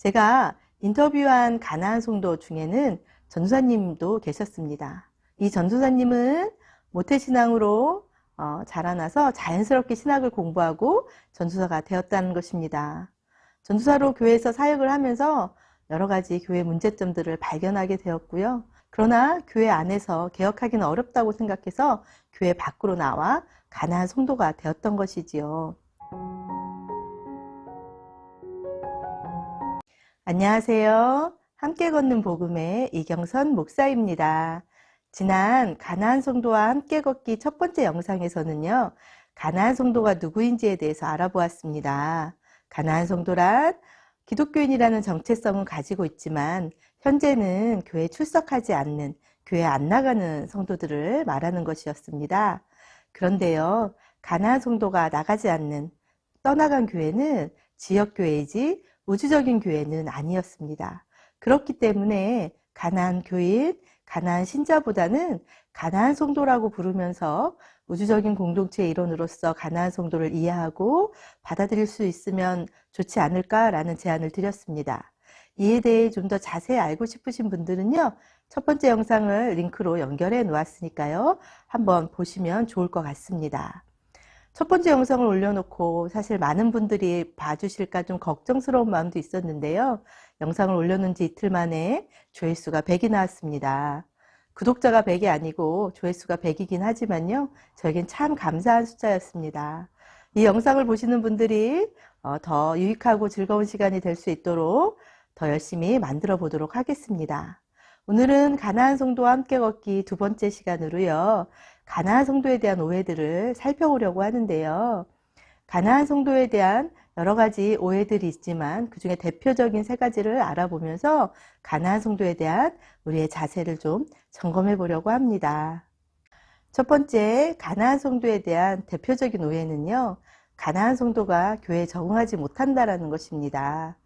제가 인터뷰한 가나안 성도 중에는 전도사님도 계셨습니다. 이 전도사님은 모태신앙으로 자라나서 자연스럽게 신학을 공부하고 전도사가 되었다는 것입니다. 전도사로 교회에서 사역을 하면서 여러 가지 교회 문제점들을 발견하게 되었고요. 그러나 교회 안에서 개혁하기는 어렵다고 생각해서 교회 밖으로 나와 가나안 성도가 되었던 것이지요. 안녕하세요. 함께 걷는 복음의 이경선 목사입니다. 지난 가나안 성도와 함께 걷기 첫 번째 영상에서는요, 가나안 성도가 누구인지에 대해서 알아보았습니다. 가나안 성도란 기독교인이라는 정체성은 가지고 있지만 현재는 교회에 출석하지 않는, 교회에 안 나가는 성도들을 말하는 것이었습니다. 그런데요, 가나안 성도가 나가지 않는, 떠나간 교회는 지역교회이지 우주적인 교회는 아니었습니다. 그렇기 때문에 가나안 교인, 가나안 신자보다는 가나안 성도라고 부르면서 우주적인 공동체의 일원으로서 가나안 성도를 이해하고 받아들일 수 있으면 좋지 않을까라는 제안을 드렸습니다. 이에 대해 좀 더 자세히 알고 싶으신 분들은요, 첫 번째 영상을 링크로 연결해 놓았으니까요, 한번 보시면 좋을 것 같습니다. 첫 번째 영상을 올려놓고 사실 많은 분들이 봐주실까 좀 걱정스러운 마음도 있었는데요. 영상을 올려놓은 지 이틀 만에 조회수가 100이 나왔습니다. 구독자가 100이 아니고 조회수가 100이긴 하지만요, 저에겐 참 감사한 숫자였습니다. 이 영상을 보시는 분들이 더 유익하고 즐거운 시간이 될 수 있도록 더 열심히 만들어 보도록 하겠습니다. 오늘은 가나안 성도와 함께 걷기 두 번째 시간으로요, 가나안 성도에 대한 오해들을 살펴보려고 하는데요. 가나안 성도에 대한 여러 가지 오해들이 있지만 그 중에 대표적인 세 가지를 알아보면서 가나안 성도에 대한 우리의 자세를 좀 점검해 보려고 합니다. 첫 번째, 가나안 성도에 대한 대표적인 오해는요, 가나안 성도가 교회에 적응하지 못한다라는 것입니다.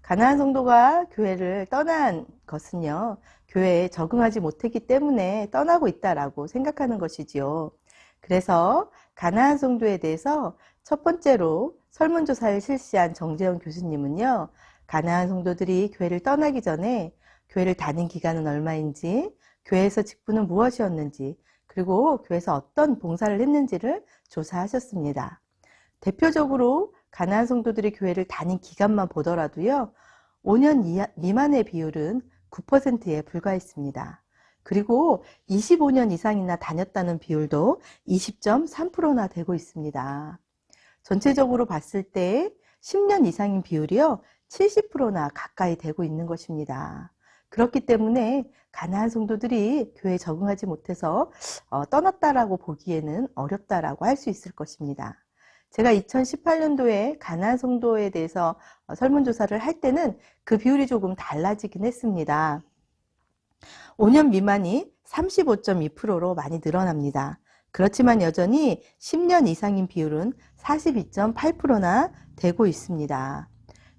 가나안 성도가 교회를 떠난 것은요, 교회에 적응하지 못했기 때문에 떠나고 있다라고 생각하는 것이지요. 그래서 가나안 성도에 대해서 첫 번째로 설문조사를 실시한 정재원 교수님은요, 가나안 성도들이 교회를 떠나기 전에 교회를 다닌 기간은 얼마인지, 교회에서 직분은 무엇이었는지, 그리고 교회에서 어떤 봉사를 했는지를 조사하셨습니다. 대표적으로 가나안 성도들이 교회를 다닌 기간만 보더라도요, 5년 미만의 비율은 9%에 불과했습니다. 그리고 25년 이상이나 다녔다는 비율도 20.3%나 되고 있습니다. 전체적으로 봤을 때 10년 이상인 비율이요, 70%나 가까이 되고 있는 것입니다. 그렇기 때문에 가나안 성도들이 교회에 적응하지 못해서 떠났다라고 보기에는 어렵다라고 할 수 있을 것입니다. 제가 2018년도에 가나안 성도에 대해서 설문조사를 할 때는 그 비율이 조금 달라지긴 했습니다. 5년 미만이 35.2%로 많이 늘어납니다. 그렇지만 여전히 10년 이상인 비율은 42.8%나 되고 있습니다.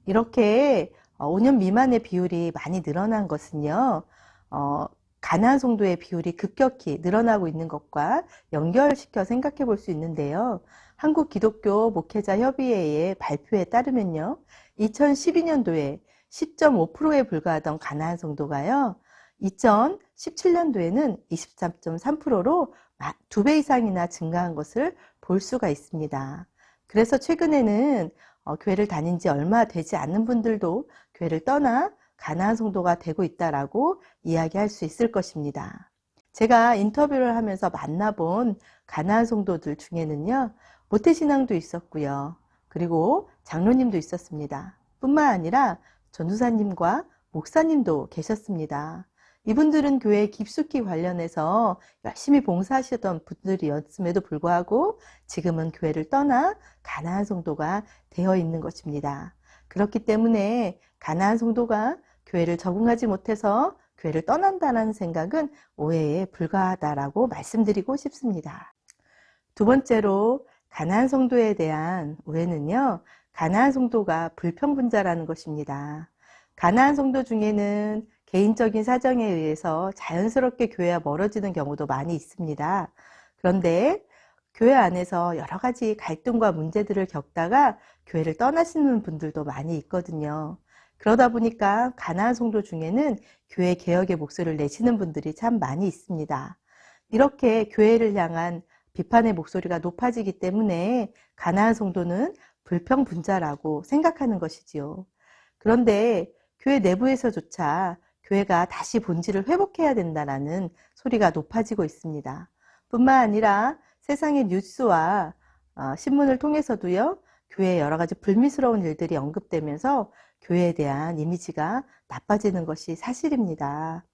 이렇게 5년 미만의 비율이 많이 늘어난 것은요, 가나안 성도의 비율이 급격히 늘어나고 있는 것과 연결시켜 생각해 볼 수 있는데요. 한국 기독교 목회자 협의회의 발표에 따르면요, 2012년도에 10.5%에 불과하던 가나안 성도가요, 2017년도에는 23.3%로 2배 이상이나 증가한 것을 볼 수가 있습니다. 그래서 최근에는 교회를 다닌 지 얼마 되지 않는 분들도 교회를 떠나 가나안 성도가 되고 있다라고 이야기할 수 있을 것입니다. 제가 인터뷰를 하면서 만나본 가나안 성도들 중에는요, 모태신앙도 있었고요, 그리고 장로님도 있었습니다. 뿐만 아니라 전도사님과 목사님도 계셨습니다. 이분들은 교회에 깊숙이 관련해서 열심히 봉사하시던 분들이었음에도 불구하고 지금은 교회를 떠나 가나안 성도가 되어 있는 것입니다. 그렇기 때문에 가나안 성도가 교회를 적응하지 못해서 교회를 떠난다는 생각은 오해에 불과하다라고 말씀드리고 싶습니다. 두 번째로 가나안 성도에 대한 오해는요, 가나안 성도가 불평분자라는 것입니다. 가나안 성도 중에는 개인적인 사정에 의해서 자연스럽게 교회와 멀어지는 경우도 많이 있습니다. 그런데 교회 안에서 여러 가지 갈등과 문제들을 겪다가 교회를 떠나시는 분들도 많이 있거든요. 그러다 보니까 가나안 성도 중에는 교회 개혁의 목소리를 내시는 분들이 참 많이 있습니다. 이렇게 교회를 향한 비판의 목소리가 높아지기 때문에 가나안 성도는 불평분자라고 생각하는 것이지요. 그런데 교회 내부에서조차 교회가 다시 본질을 회복해야 된다는 소리가 높아지고 있습니다. 뿐만 아니라 세상의 뉴스와 신문을 통해서도요, 교회의 여러 가지 불미스러운 일들이 언급되면서 교회에 대한 이미지가 나빠지는 것이 사실입니다.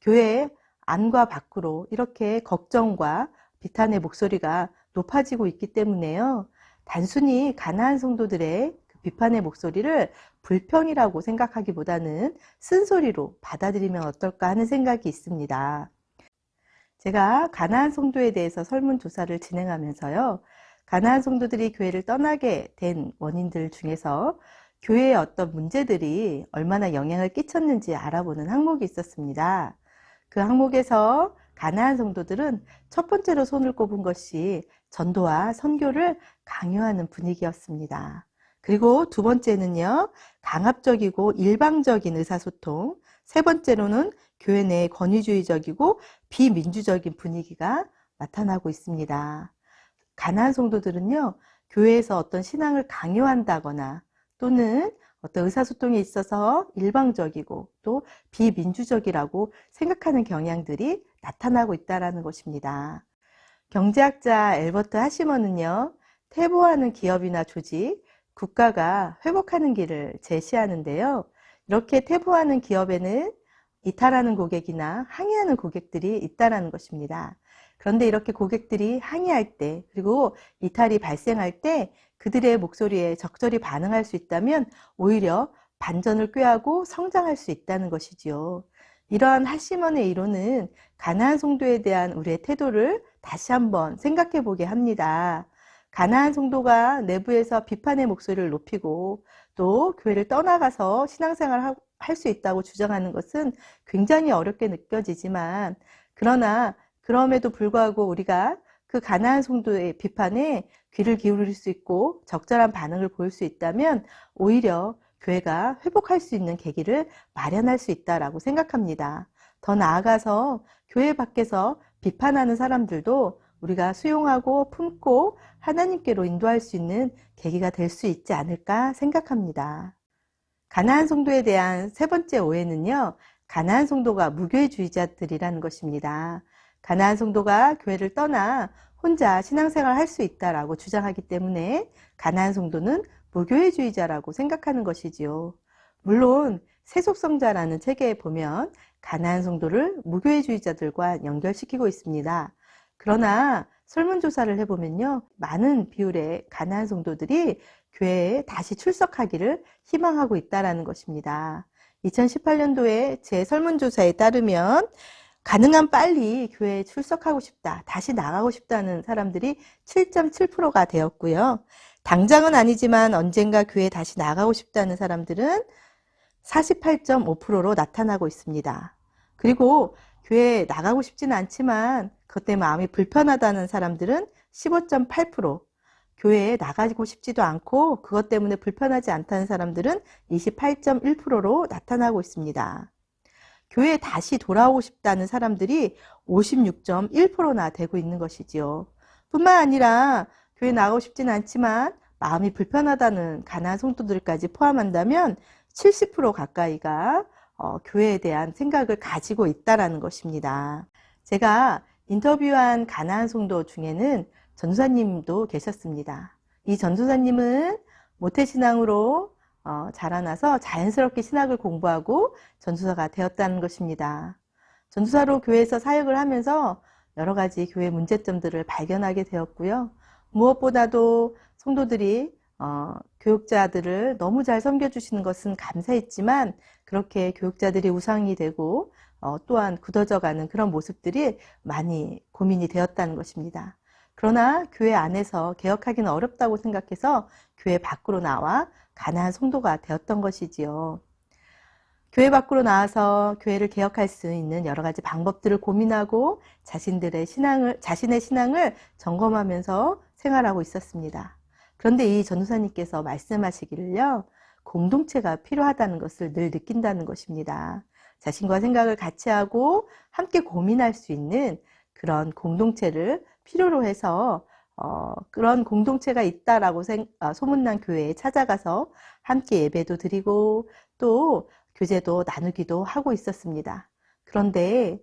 교회 안과 밖으로 이렇게 걱정과 비탄의 목소리가 높아지고 있기 때문에요. 단순히 가나안 성도들의 비판의 목소리를 불평이라고 생각하기보다는 쓴소리로 받아들이면 어떨까 하는 생각이 있습니다. 제가 가나안 성도에 대해서 설문조사를 진행하면서요, 가나안 성도들이 교회를 떠나게 된 원인들 중에서 교회의 어떤 문제들이 얼마나 영향을 끼쳤는지 알아보는 항목이 있었습니다. 그 항목에서 가나안 성도들은 첫 번째로 손을 꼽은 것이 전도와 선교를 강요하는 분위기였습니다. 그리고 두 번째는요, 강압적이고 일방적인 의사소통, 세 번째로는 교회 내 권위주의적이고 비민주적인 분위기가 나타나고 있습니다. 가나안 성도들은요, 교회에서 어떤 신앙을 강요한다거나 또는 어떤 의사소통에 있어서 일방적이고 또 비민주적이라고 생각하는 경향들이 나타나고 있다는 것입니다. 경제학자 엘버트 하시먼은요, 퇴보하는 기업이나 조직, 국가가 회복하는 길을 제시하는데요. 이렇게 퇴보하는 기업에는 이탈하는 고객이나 항의하는 고객들이 있다는 것입니다. 그런데 이렇게 고객들이 항의할 때, 그리고 이탈이 발생할 때 그들의 목소리에 적절히 반응할 수 있다면 오히려 반전을 꾀하고 성장할 수 있다는 것이지요. 이러한 하시먼의 이론은 가나안 성도에 대한 우리의 태도를 다시 한번 생각해 보게 합니다. 가나안 성도가 내부에서 비판의 목소리를 높이고 또 교회를 떠나가서 신앙생활을 할 수 있다고 주장하는 것은 굉장히 어렵게 느껴지지만, 그러나 그럼에도 불구하고 우리가 그 가나안 성도의 비판에 귀를 기울일 수 있고 적절한 반응을 보일 수 있다면 오히려 교회가 회복할 수 있는 계기를 마련할 수 있다라고 생각합니다. 더 나아가서 교회 밖에서 비판하는 사람들도 우리가 수용하고 품고 하나님께로 인도할 수 있는 계기가 될 수 있지 않을까 생각합니다. 가나안 성도에 대한 세 번째 오해는요, 가나안 성도가 무교회주의자들이라는 것입니다. 가나안 성도가 교회를 떠나 혼자 신앙생활을 할 수 있다라고 주장하기 때문에 가나안 성도는 무교회주의자라고 생각하는 것이지요. 물론 세속성자라는 책에 보면 가나안 성도를 무교회주의자들과 연결시키고 있습니다. 그러나 설문조사를 해보면요, 많은 비율의 가나안 성도들이 교회에 다시 출석하기를 희망하고 있다는 것입니다. 2018년도에 제 설문조사에 따르면 가능한 빨리 교회에 출석하고 싶다, 다시 나가고 싶다는 사람들이 7.7%가 되었고요. 당장은 아니지만 언젠가 교회에 다시 나가고 싶다는 사람들은 48.5%로 나타나고 있습니다. 그리고 교회에 나가고 싶지는 않지만 그것 때문에 마음이 불편하다는 사람들은 15.8%, 교회에 나가고 싶지도 않고 그것 때문에 불편하지 않다는 사람들은 28.1%로 나타나고 있습니다. 교회에 다시 돌아오고 싶다는 사람들이 56.1%나 되고 있는 것이지요. 뿐만 아니라 교회 나가고 싶지는 않지만 마음이 불편하다는 가나안 성도들까지 포함한다면 70% 가까이가 교회에 대한 생각을 가지고 있다는 것입니다. 제가 인터뷰한 가나안 성도 중에는 전도사님도 계셨습니다. 이 전도사님은 모태신앙으로 자라나서 자연스럽게 신학을 공부하고 전도사가 되었다는 것입니다. 전도사로 교회에서 사역을 하면서 여러 가지 교회 문제점들을 발견하게 되었고요. 무엇보다도 성도들이 교육자들을 너무 잘 섬겨주시는 것은 감사했지만 그렇게 교육자들이 우상이 되고 또한 굳어져가는 그런 모습들이 많이 고민이 되었다는 것입니다. 그러나 교회 안에서 개혁하기는 어렵다고 생각해서 교회 밖으로 나와 가나안 성도가 되었던 것이지요. 교회 밖으로 나와서 교회를 개혁할 수 있는 여러 가지 방법들을 고민하고 자신의 신앙을 점검하면서 생활하고 있었습니다. 그런데 이 전도사님께서 말씀하시기를요, 공동체가 필요하다는 것을 늘 느낀다는 것입니다. 자신과 생각을 같이 하고 함께 고민할 수 있는 그런 공동체를 필요로 해서 그런 공동체가 있다라고 소문난 교회에 찾아가서 함께 예배도 드리고 또 교제도 나누기도 하고 있었습니다. 그런데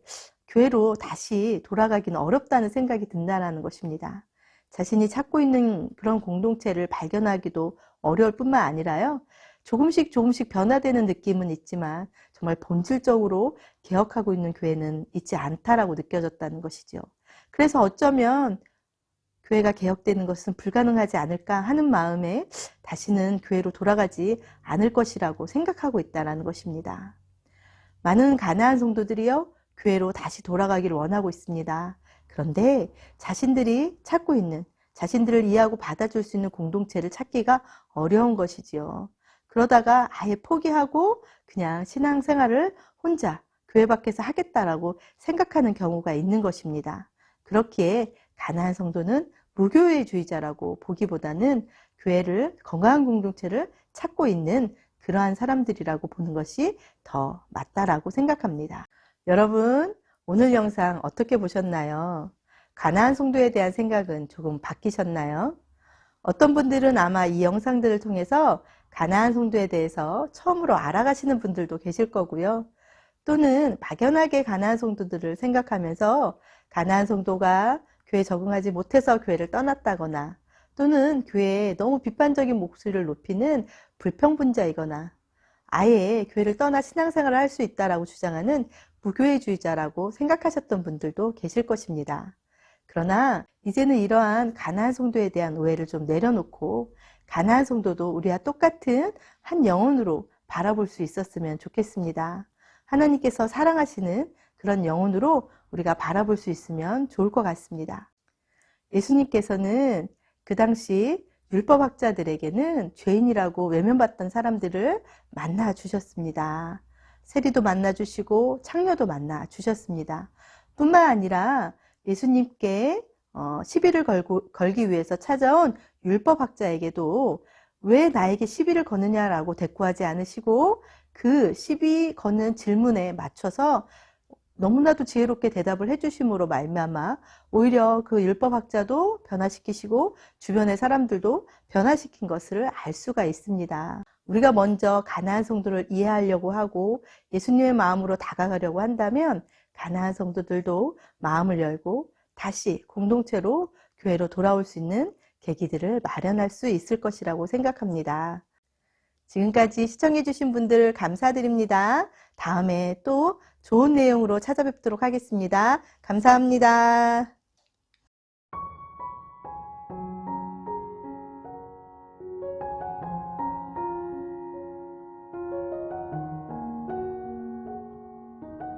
교회로 다시 돌아가기는 어렵다는 생각이 든다는 것입니다. 자신이 찾고 있는 그런 공동체를 발견하기도 어려울 뿐만 아니라요. 조금씩 변화되는 느낌은 있지만 정말 본질적으로 개혁하고 있는 교회는 있지 않다라고 느껴졌다는 것이죠. 그래서 어쩌면 교회가 개혁되는 것은 불가능하지 않을까 하는 마음에 다시는 교회로 돌아가지 않을 것이라고 생각하고 있다는 것입니다. 많은 가나안 성도들이요, 교회로 다시 돌아가기를 원하고 있습니다. 그런데 자신들이 찾고 있는, 자신들을 이해하고 받아줄 수 있는 공동체를 찾기가 어려운 것이지요. 그러다가 아예 포기하고 그냥 신앙생활을 혼자 교회 밖에서 하겠다라고 생각하는 경우가 있는 것입니다. 그렇기에 가나안 성도는 무교회주의자라고 보기보다는 교회를, 건강한 공동체를 찾고 있는 그러한 사람들이라고 보는 것이 더 맞다라고 생각합니다. 여러분, 오늘 영상 어떻게 보셨나요? 가나안 성도에 대한 생각은 조금 바뀌셨나요? 어떤 분들은 아마 이 영상들을 통해서 가나안 성도에 대해서 처음으로 알아가시는 분들도 계실 거고요. 또는 막연하게 가나안 성도들을 생각하면서 가나안 성도가 교회에 적응하지 못해서 교회를 떠났다거나 또는 교회에 너무 비판적인 목소리를 높이는 불평분자이거나 아예 교회를 떠나 신앙생활을 할 수 있다라고 주장하는 무교회주의자라고 생각하셨던 분들도 계실 것입니다. 그러나 이제는 이러한 가나안 성도에 대한 오해를 좀 내려놓고 가나안 성도도 우리와 똑같은 한 영혼으로 바라볼 수 있었으면 좋겠습니다. 하나님께서 사랑하시는 그런 영혼으로 우리가 바라볼 수 있으면 좋을 것 같습니다. 예수님께서는 그 당시 율법학자들에게는 죄인이라고 외면받던 사람들을 만나 주셨습니다. 세리도 만나 주시고 창녀도 만나 주셨습니다. 뿐만 아니라 예수님께 시비를 걸기 위해서 찾아온 율법학자에게도 왜 나에게 시비를 거느냐라고 대꾸하지 않으시고 그 시비 거는 질문에 맞춰서 너무나도 지혜롭게 대답을 해주심으로 말미암아 오히려 그 율법학자도 변화시키시고 주변의 사람들도 변화시킨 것을 알 수가 있습니다. 우리가 먼저 가나안 성도를 이해하려고 하고 예수님의 마음으로 다가가려고 한다면 가나안 성도들도 마음을 열고 다시 공동체로 교회로 돌아올 수 있는 계기들을 마련할 수 있을 것이라고 생각합니다. 지금까지 시청해주신 분들 감사드립니다. 다음에 또 좋은 내용으로 찾아뵙도록 하겠습니다. 감사합니다.